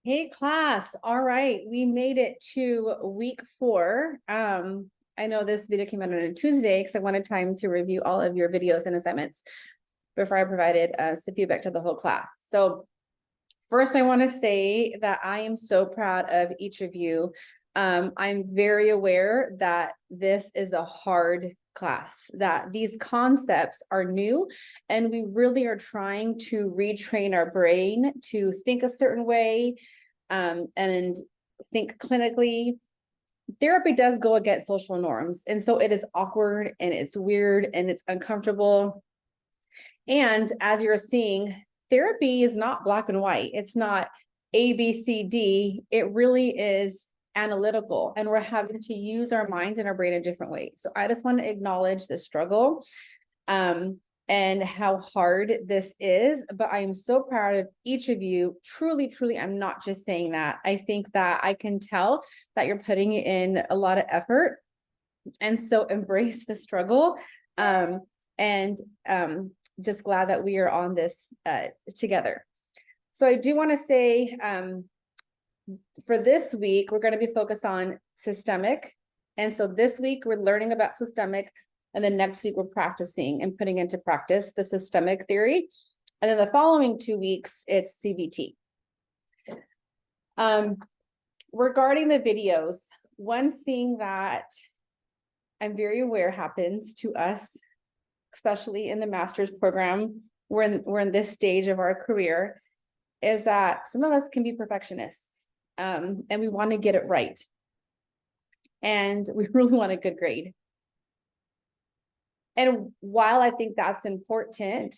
Hey class. All right. We made it to week 4. I know this video came out on a Tuesday because I wanted time to review all of your videos and assignments before I provided some feedback to the whole class. So first, I want to say that I am so proud of each of you. I'm very aware that this is a hard class, that these concepts are new, and we really are trying to retrain our brain to think a certain way, and think clinically. Therapy does go against social norms, and so it is awkward and it's weird and it's uncomfortable. And as you're seeing, therapy is not black and white. It's not A, B, C, D. It really is analytical, and we're having to use our minds and our brain in different ways. So I just want to acknowledge the struggle and how hard this is. But I am so proud of each of you. Truly, truly, I'm not just saying that. I think that I can tell that you're putting in a lot of effort. And so embrace the struggle. And just glad that we are on this together. So I do want to say, for this week, we're going to be focused on systemic. And so this week we're learning about systemic, and then next week we're practicing and putting into practice the systemic theory. And then the following 2 weeks, it's CBT. Regarding the videos, one thing that I'm very aware happens to us, especially in the master's program, we're in this stage of our career, is that some of us can be perfectionists, and we want to get it right. And we really want a good grade. And while I think that's important,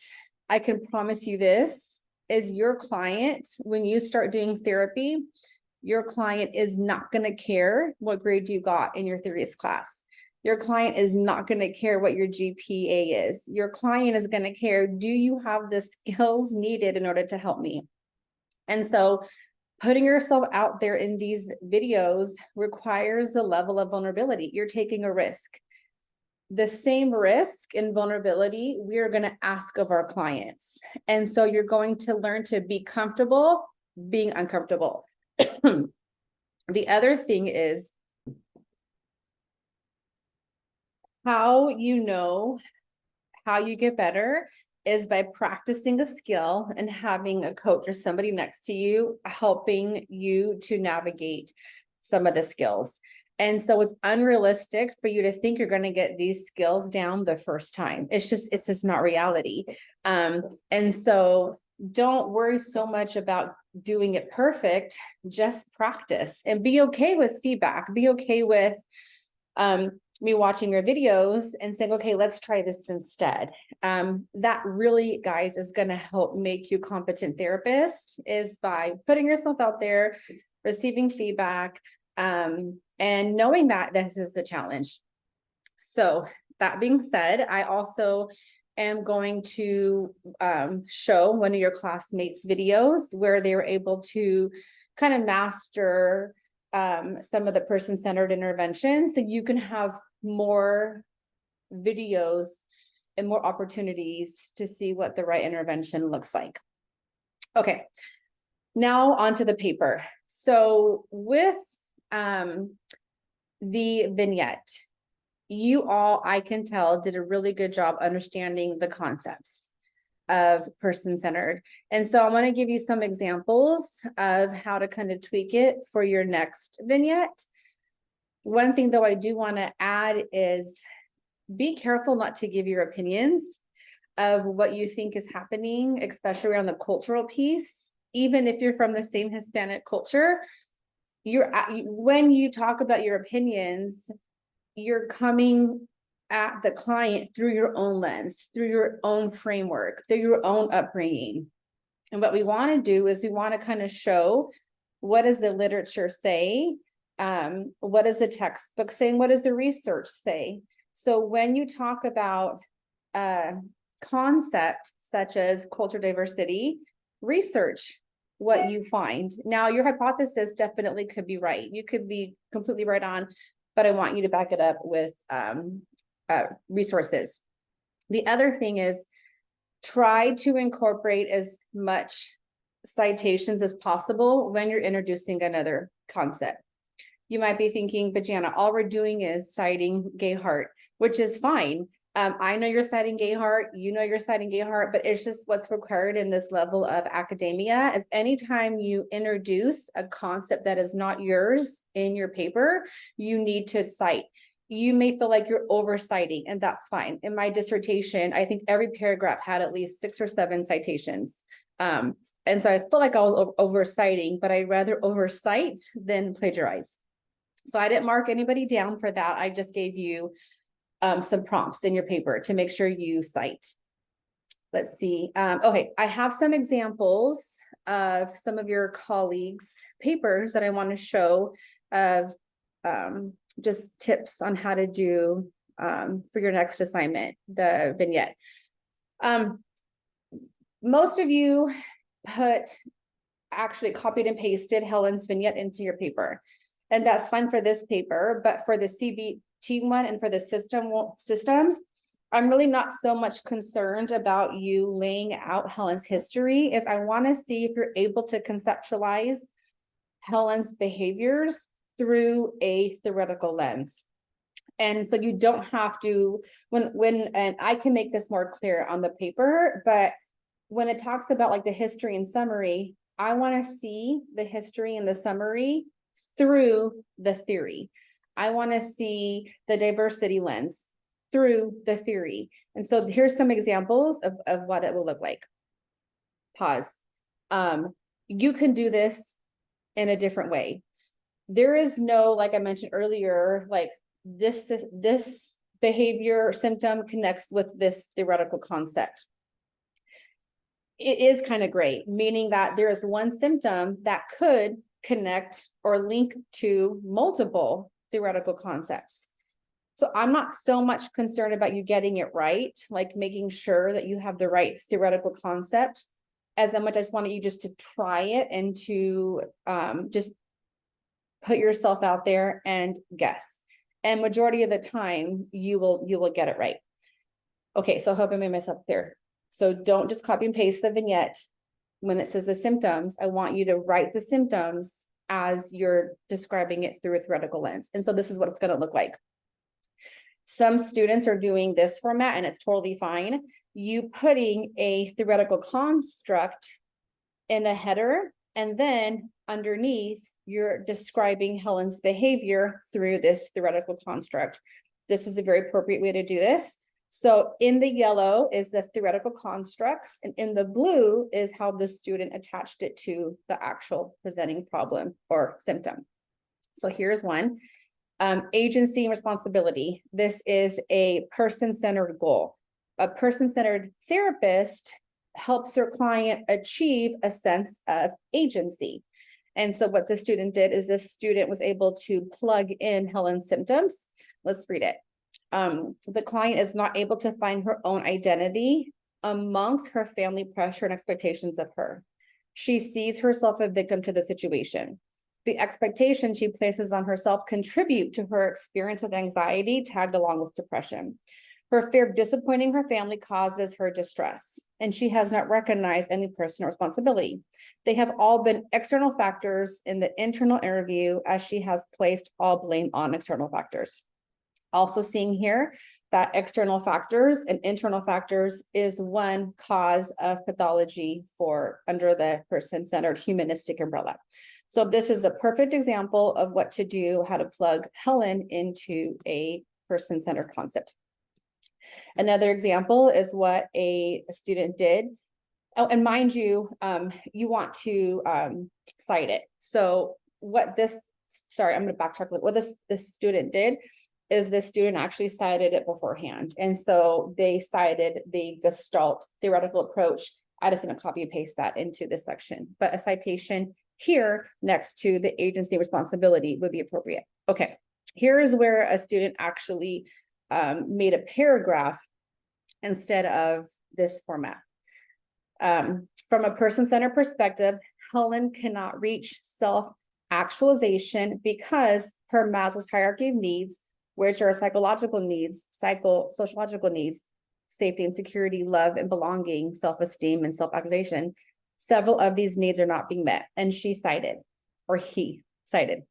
I can promise you this, is your client, when you start doing therapy, your client is not going to care what grade you got in your theories class. Your client is not going to care what your GPA is. Your client is going to care, do you have the skills needed in order to help me? And so putting yourself out there in these videos requires a level of vulnerability. You're taking a risk. The same risk and vulnerability we are going to ask of our clients. And so you're going to learn to be comfortable being uncomfortable. The other thing is, how you know how you get better is by practicing a skill and having a coach or somebody next to you helping you to navigate some of the skills. And so it's unrealistic for you to think you're going to get these skills down the first time. It's just not reality. And so don't worry so much about doing it perfect. Just practice and be okay with feedback. Be okay with me watching your videos and saying, okay, let's try this instead. That really, guys, is going to help make you a competent therapist, is by putting yourself out there, receiving feedback, and knowing that this is the challenge. So that being said, I also am going to show one of your classmates' videos where they were able to kind of master some of the person-centered interventions, so you can have more videos and more opportunities to see what the right intervention looks like. Okay, now onto the paper. So with the vignette, you all, I can tell, did a really good job understanding the concepts of person-centered. And so I'm going to give you some examples of how to kind of tweak it for your next vignette. One thing though I do want to add is, be careful not to give your opinions of what you think is happening, especially around the cultural piece. Even if you're from the same Hispanic culture, when you talk about your opinions, you're coming at the client through your own lens, through your own framework, through your own upbringing. And what we want to do is we want to kind of show, what does the literature say? What is the textbook saying? What does the research say? So when you talk about a concept such as cultural diversity, research what you find. Now, your hypothesis definitely could be right. You could be completely right on, but I want you to back it up with resources. The other thing is, try to incorporate as much citations as possible when you're introducing another concept. You might be thinking, but Jana, all we're doing is citing Gayhart, which is fine. I know you're citing Gayhart, you know you're citing Gayhart, but it's just what's required in this level of academia is anytime you introduce a concept that is not yours in your paper, you need to cite. You may feel like you're oversighting, and that's fine. In my dissertation, I think every paragraph had at least 6 or 7 citations. And so I feel like I was oversighting, but I'd rather oversight than plagiarize. So I didn't mark anybody down for that. I just gave you some prompts in your paper to make sure you cite. Let's see. Okay, I have some examples of some of your colleagues' papers that I want to show of just tips on how to do for your next assignment, the vignette. Most of you actually copied and pasted Helen's vignette into your paper. And that's fine for this paper, but for the CBT one and for the systems, I'm really not so much concerned about you laying out Helen's history, is I want to see if you're able to conceptualize Helen's behaviors through a theoretical lens. And so you don't have to, and I can make this more clear on the paper, but when it talks about like the history and summary, I want to see the history and the summary through the theory. I want to see the diversity lens through the theory. And so here's some examples of what it will look like. Pause. You can do this in a different way. There is no, like I mentioned earlier, like this behavior or symptom connects with this theoretical concept. It is kind of gray, meaning that there is one symptom that could connect or link to multiple theoretical concepts. So I'm not so much concerned about you getting it right, like making sure that you have the right theoretical concept, as much as I wanted you just to try it and to just put yourself out there and guess. And majority of the time you will get it right. Okay, so I hope I made myself clear. So don't just copy and paste the vignette. When it says the symptoms, I want you to write the symptoms as you're describing it through a theoretical lens. And so this is what it's going to look like. Some students are doing this format and it's totally fine. You putting a theoretical construct in a header, and then underneath you're describing Helen's behavior through this theoretical construct. This is a very appropriate way to do this. So in the yellow is the theoretical constructs, and in the blue is how the student attached it to the actual presenting problem or symptom. So here's one. Agency and responsibility. This is a person-centered goal. A person-centered therapist helps their client achieve a sense of agency. And so what the student did is this student was able to plug in Helen's symptoms. Let's read it. The client is not able to find her own identity amongst her family pressure and expectations of her. She sees herself a victim to the situation. The expectation she places on herself contribute to her experience with anxiety tagged along with depression. Her fear of disappointing her family causes her distress, and she has not recognized any personal responsibility. They have all been external factors in the internal interview, as she has placed all blame on external factors. Also seeing here that external factors and internal factors is one cause of pathology for under the person-centered humanistic umbrella. So this is a perfect example of what to do, how to plug Helen into a person-centered concept. Another example is what a student did. Oh, and mind you, you want to cite it. So what this, sorry, I'm going to backtrack. What this student did is this student actually cited it beforehand. And so they cited the Gestalt theoretical approach. I just didn't copy and paste that into this section, but a citation here next to the agency responsibility would be appropriate. Okay, here's where a student actually made a paragraph instead of this format. From a person-centered perspective, Helen cannot reach self-actualization because her Maslow's hierarchy of needs, which are psychological needs, sociological needs, safety and security, love and belonging, self-esteem and self-actualization, several of these needs are not being met. And she cited, or he cited.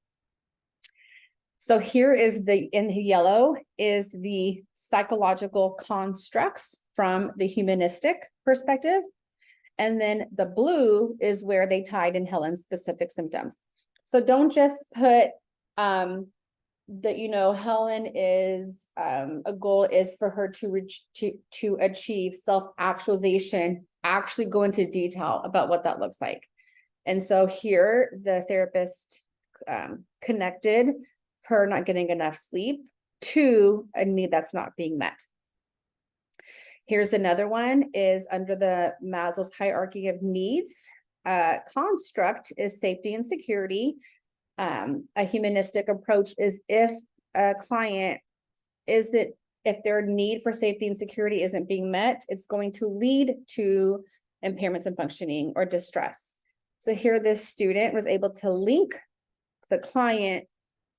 So here is in the yellow is the psychological constructs from the humanistic perspective. And then the blue is where they tied in Helen's specific symptoms. So don't just put that, Helen is a goal is for her to achieve self-actualization, actually go into detail about what that looks like. And so here the therapist connected her not getting enough sleep to a need that's not being met. Here's another one is under the Maslow's hierarchy of needs. Construct is safety and security. A humanistic approach is if a client if their need for safety and security isn't being met, it's going to lead to impairments in functioning or distress. So here this student was able to link the client,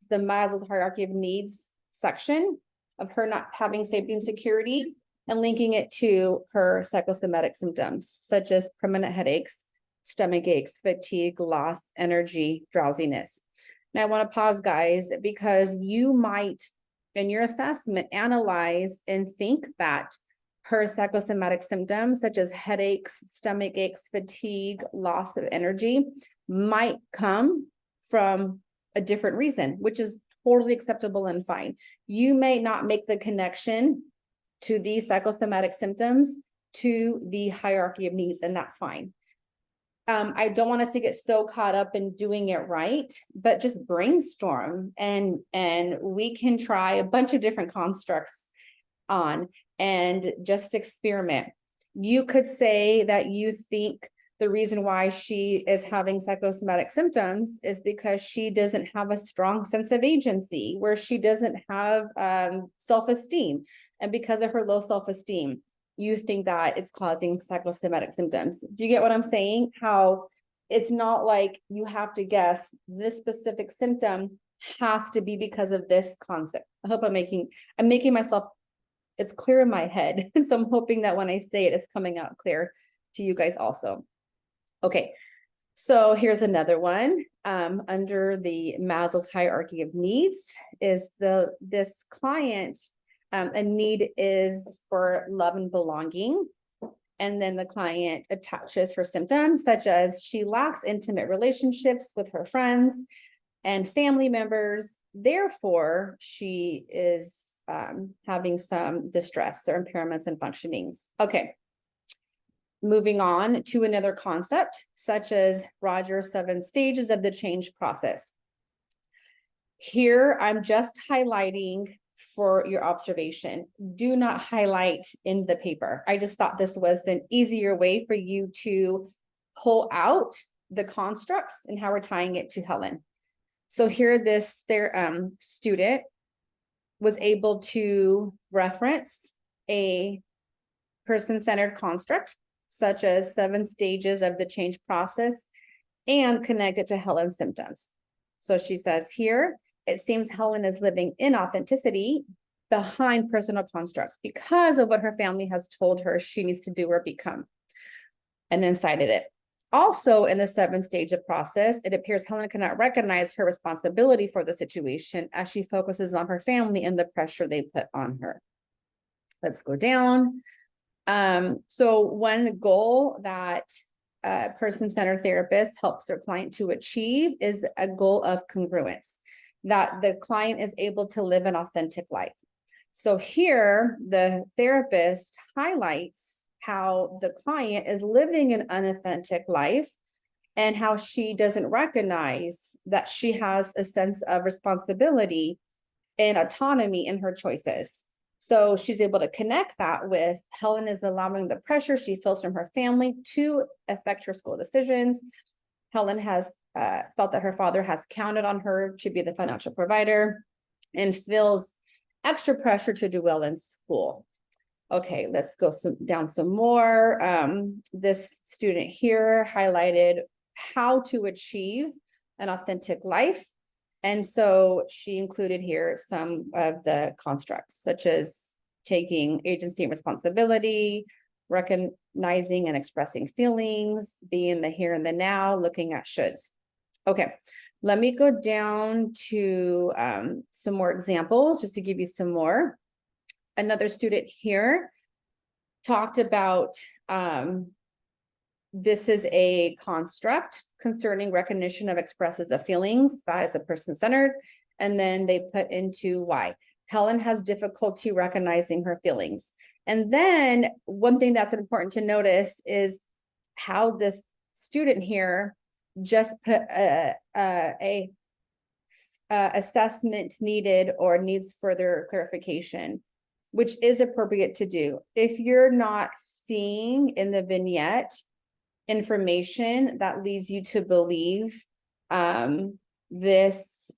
the Maslow's hierarchy of needs section of her not having safety and security, and linking it to her psychosomatic symptoms, such as permanent headaches, stomach aches, fatigue, loss, energy, drowsiness. Now I want to pause, guys, because you might, in your assessment, analyze and think that her psychosomatic symptoms, such as headaches, stomach aches, fatigue, loss of energy, might come from a different reason, which is totally acceptable and fine. You may not make the connection to these psychosomatic symptoms to the hierarchy of needs, and that's fine. I don't want us to get so caught up in doing it right, but just brainstorm and we can try a bunch of different constructs on and just experiment. You could say that you think the reason why she is having psychosomatic symptoms is because she doesn't have a strong sense of agency, where she doesn't have self-esteem. And because of her low self-esteem, you think that it's causing psychosomatic symptoms. Do you get what I'm saying? How it's not like you have to guess this specific symptom has to be because of this concept. I hope I'm making myself, it's clear in my head. So I'm hoping that when I say it, it's coming out clear to you guys also. Okay, so here's another one. Under the Maslow's hierarchy of needs is this client, a need is for love and belonging. And then the client attaches her symptoms, such as she lacks intimate relationships with her friends and family members. Therefore, she is having some distress or impairments in functionings. Okay. Moving on to another concept, such as Roger's 7 stages of the change process. Here, I'm just highlighting for your observation. Do not highlight in the paper. I just thought this was an easier way for you to pull out the constructs and how we're tying it to Helen. So here, their student was able to reference a person-centered construct, such as 7 stages of the change process, and connect it to Helen's symptoms. So she says here, it seems Helen is living in authenticity behind personal constructs because of what her family has told her she needs to do or become, and then cited it. Also, in the 7th stage of process, it appears Helen cannot recognize her responsibility for the situation as she focuses on her family and the pressure they put on her. Let's go down. So one goal that a person-centered therapist helps their client to achieve is a goal of congruence, that the client is able to live an authentic life. So here, the therapist highlights how the client is living an unauthentic life and how she doesn't recognize that she has a sense of responsibility and autonomy in her choices. So she's able to connect that with Helen is allowing the pressure she feels from her family to affect her school decisions. Helen has felt that her father has counted on her to be the financial provider and feels extra pressure to do well in school. Okay, let's go down some more. This student here highlighted how to achieve an authentic life. And so she included here some of the constructs, such as taking agency and responsibility, recognizing and expressing feelings, being the here and the now, looking at shoulds. Okay, let me go down to some more examples just to give you some more. Another student here talked about this is a construct concerning recognition of expresses of feelings, that is a person-centered, and then they put into why. Helen has difficulty recognizing her feelings. And then one thing that's important to notice is how this student here just put a assessment needed or needs further clarification, which is appropriate to do. If you're not seeing in the vignette information that leads you to believe this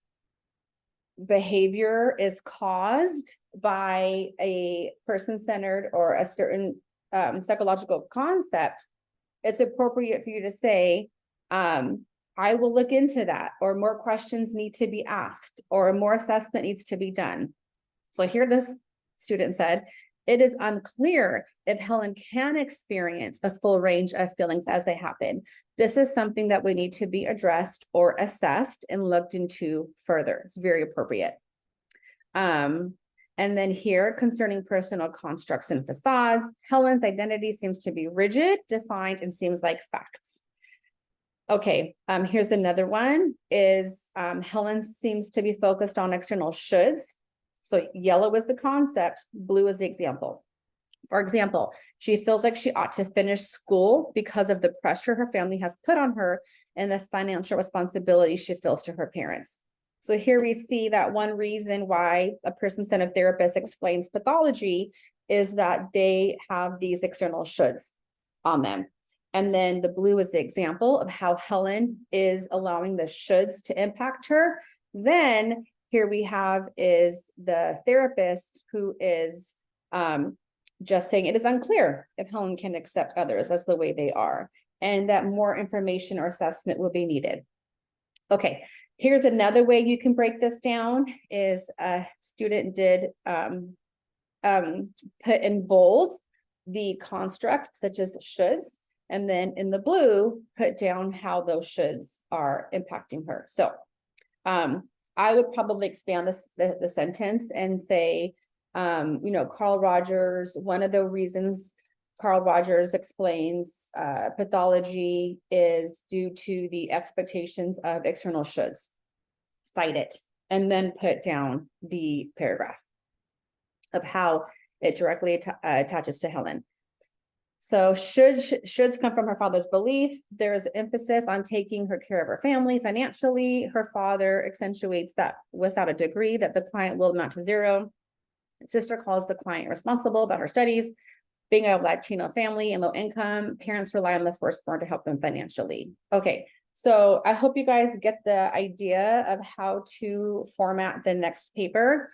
behavior is caused by a person-centered or a certain psychological concept, it's appropriate for you to say, I will look into that, or more questions need to be asked, or more assessment needs to be done. So here this student said, it is unclear if Helen can experience a full range of feelings as they happen. This is something that we need to be addressed or assessed and looked into further. It's very appropriate. And then here, concerning personal constructs and facades, Helen's identity seems to be rigid, defined, and seems like facts. Okay, here's another one is Helen seems to be focused on external shoulds. So yellow is the concept, blue is the example. For example, she feels like she ought to finish school because of the pressure her family has put on her and the financial responsibility she feels to her parents. So here we see that one reason why a person-centered therapist explains pathology is that they have these external shoulds on them. And then the blue is the example of how Helen is allowing the shoulds to impact her. Then here we have is the therapist who is just saying it is unclear if Helen can accept others as the way they are, and that more information or assessment will be needed. Okay, here's another way you can break this down is a student did put in bold the construct such as shoulds, and then in the blue, put down how those shoulds are impacting her. So I would probably expand this the sentence and say, Carl Rogers, one of the reasons Carl Rogers explains pathology is due to the expectations of external shoulds. Cite it, and then put down the paragraph of how it directly attaches to Helen. So shoulds come from her father's belief. There is emphasis on taking her care of her family financially. Her father accentuates that without a degree that the client will amount to zero. Sister calls the client responsible about her studies. Being a Latino family and low income, parents rely on the firstborn to help them financially. Okay, so I hope you guys get the idea of how to format the next paper.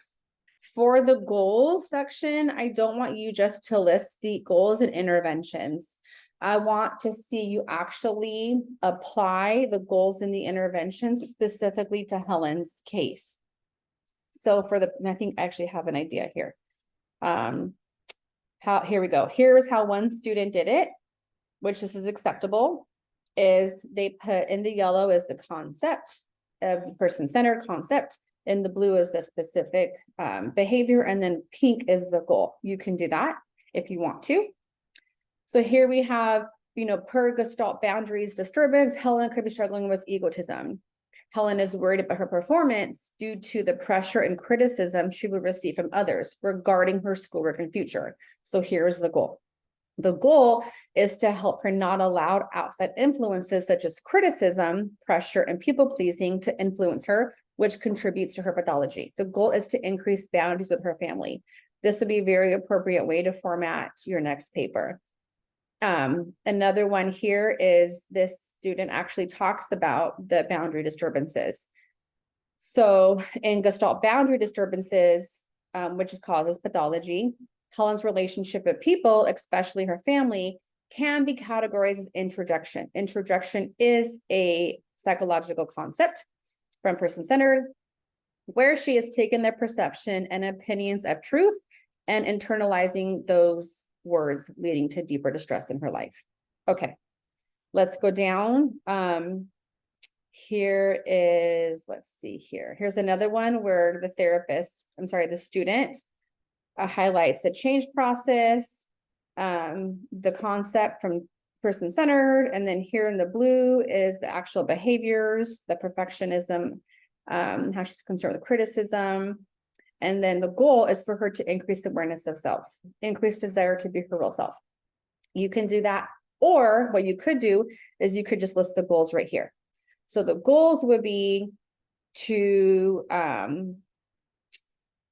For the goals section, I don't want you just to list the goals and interventions. I want to see you actually apply the goals and the interventions specifically to Helen's case. So I think I actually have an idea here. Here we go. Here's how one student did it, which this is acceptable, is they put in the yellow is the concept of person-centered concept. And the blue is the specific behavior, and then pink is the goal. You can do that if you want to. So here we have, per Gestalt boundaries disturbance, Helen could be struggling with egotism. Helen is worried about her performance due to the pressure and criticism she would receive from others regarding her schoolwork and future. So here's the goal. The goal is to help her not allow outside influences such as criticism, pressure, and people-pleasing to influence her, which contributes to her pathology. The goal is to increase boundaries with her family. This would be a very appropriate way to format your next paper. Another one here is this student actually talks about the boundary disturbances. So in Gestalt boundary disturbances, which causes pathology, Helen's relationship with people, especially her family, can be categorized as introjection. Introjection is a psychological concept from person-centered, where she has taken their perception and opinions of truth and internalizing those words leading to deeper distress in her life. Okay, let's go down. Here is, let's see here. Here's another one where the student highlights the change process, the concept from person-centered, and then here in the blue is the actual behaviors, the perfectionism, how she's concerned with criticism, and then the goal is for her to increase awareness of self, increase desire to be her real self. You can do that, or what you could do is you could just list the goals right here. So the goals would be to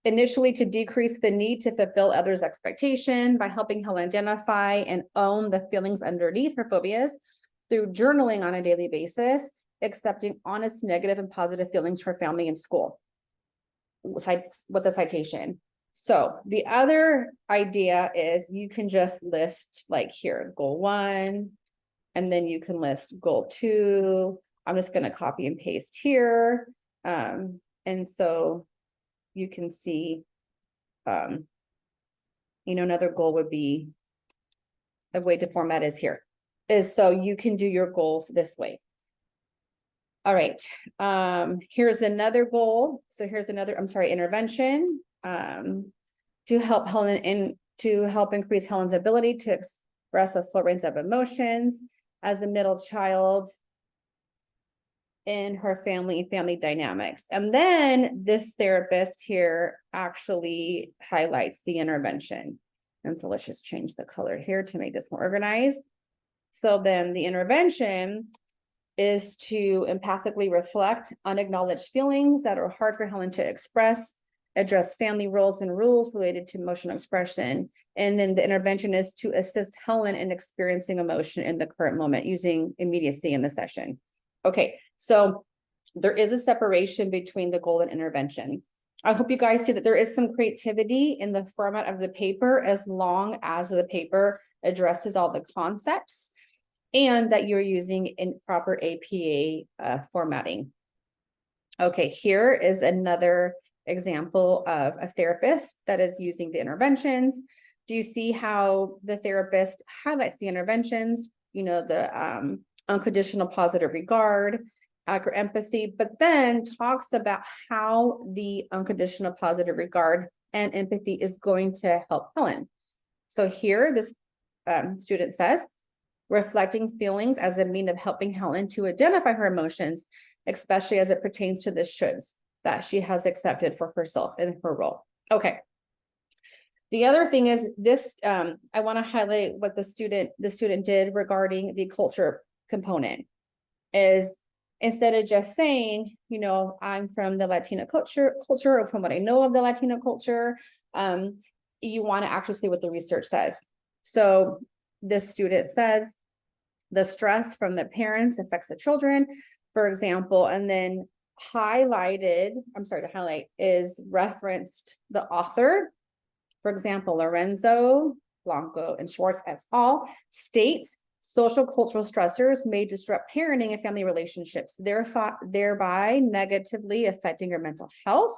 initially to decrease the need to fulfill others' expectation by helping Helen identify and own the feelings underneath her phobias through journaling on a daily basis, accepting honest, negative, and positive feelings for family and school with a citation. So the other idea is you can just list like here, goal 1, and then you can list goal 2. I'm just going to copy and paste here. And so you can see, another goal would be a way to format is so you can do your goals this way. All right. Here's another goal. So here's another, intervention, to help increase Helen's ability to express a full range of emotions as a middle child in her family dynamics. And then this therapist here actually highlights the intervention. And so let's just change the color here to make this more organized. So then the intervention is to empathically reflect unacknowledged feelings that are hard for Helen to express, address family roles and rules related to emotional expression. And then the intervention is to assist Helen in experiencing emotion in the current moment using immediacy in the session. Okay, so there is a separation between the goal and intervention. I hope you guys see that there is some creativity in the format of the paper, as long as the paper addresses all the concepts and that you're using in proper APA formatting. Okay, here is another example of a therapist that is using the interventions. Do you see how the therapist highlights the interventions? The unconditional positive regard, accurate empathy, but then talks about how the unconditional positive regard and empathy is going to help Helen. So here, this student says, reflecting feelings as a means of helping Helen to identify her emotions, especially as it pertains to the shoulds that she has accepted for herself in her role. Okay. The other thing is this, I want to highlight what the student did regarding the culture component is, instead of just saying, I'm from the Latino culture, or from what I know of the Latino culture, you want to actually see what the research says. So this student says the stress from the parents affects the children, for example, and then is referenced the author. For example, Lorenzo, Blanco, and Schwartz et al. States social cultural stressors may disrupt parenting and family relationships, thereby negatively affecting your mental health.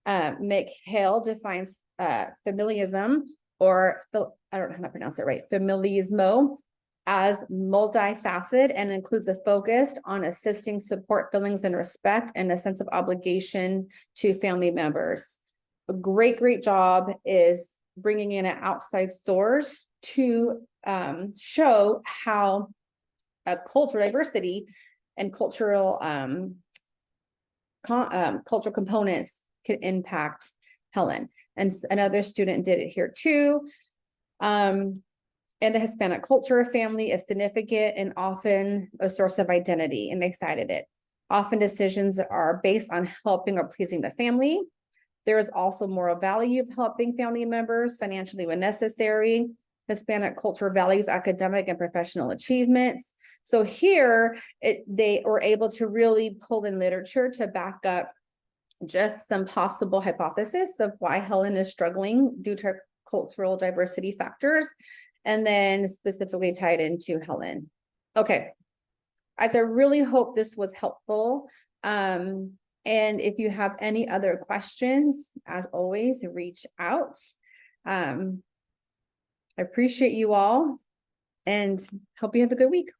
McHale defines familism, or I don't know how to pronounce it right, familismo, as multifaceted and includes a focus on assisting, support, feelings, and respect, and a sense of obligation to family members. A great job is bringing in an outside source to show how cultural diversity and cultural cultural components can impact Helen. And another student did it here too. In the Hispanic culture, family is significant and often a source of identity, and they cited it. Often decisions are based on helping or pleasing the family. There is also moral value of helping family members financially when necessary. Hispanic culture values academic and professional achievements. So here, they were able to really pull in literature to back up just some possible hypothesis of why Helen is struggling due to cultural diversity factors, and then specifically tied into Helen. Okay, as I really hope this was helpful. And if you have any other questions, as always, reach out. I appreciate you all and hope you have a good week.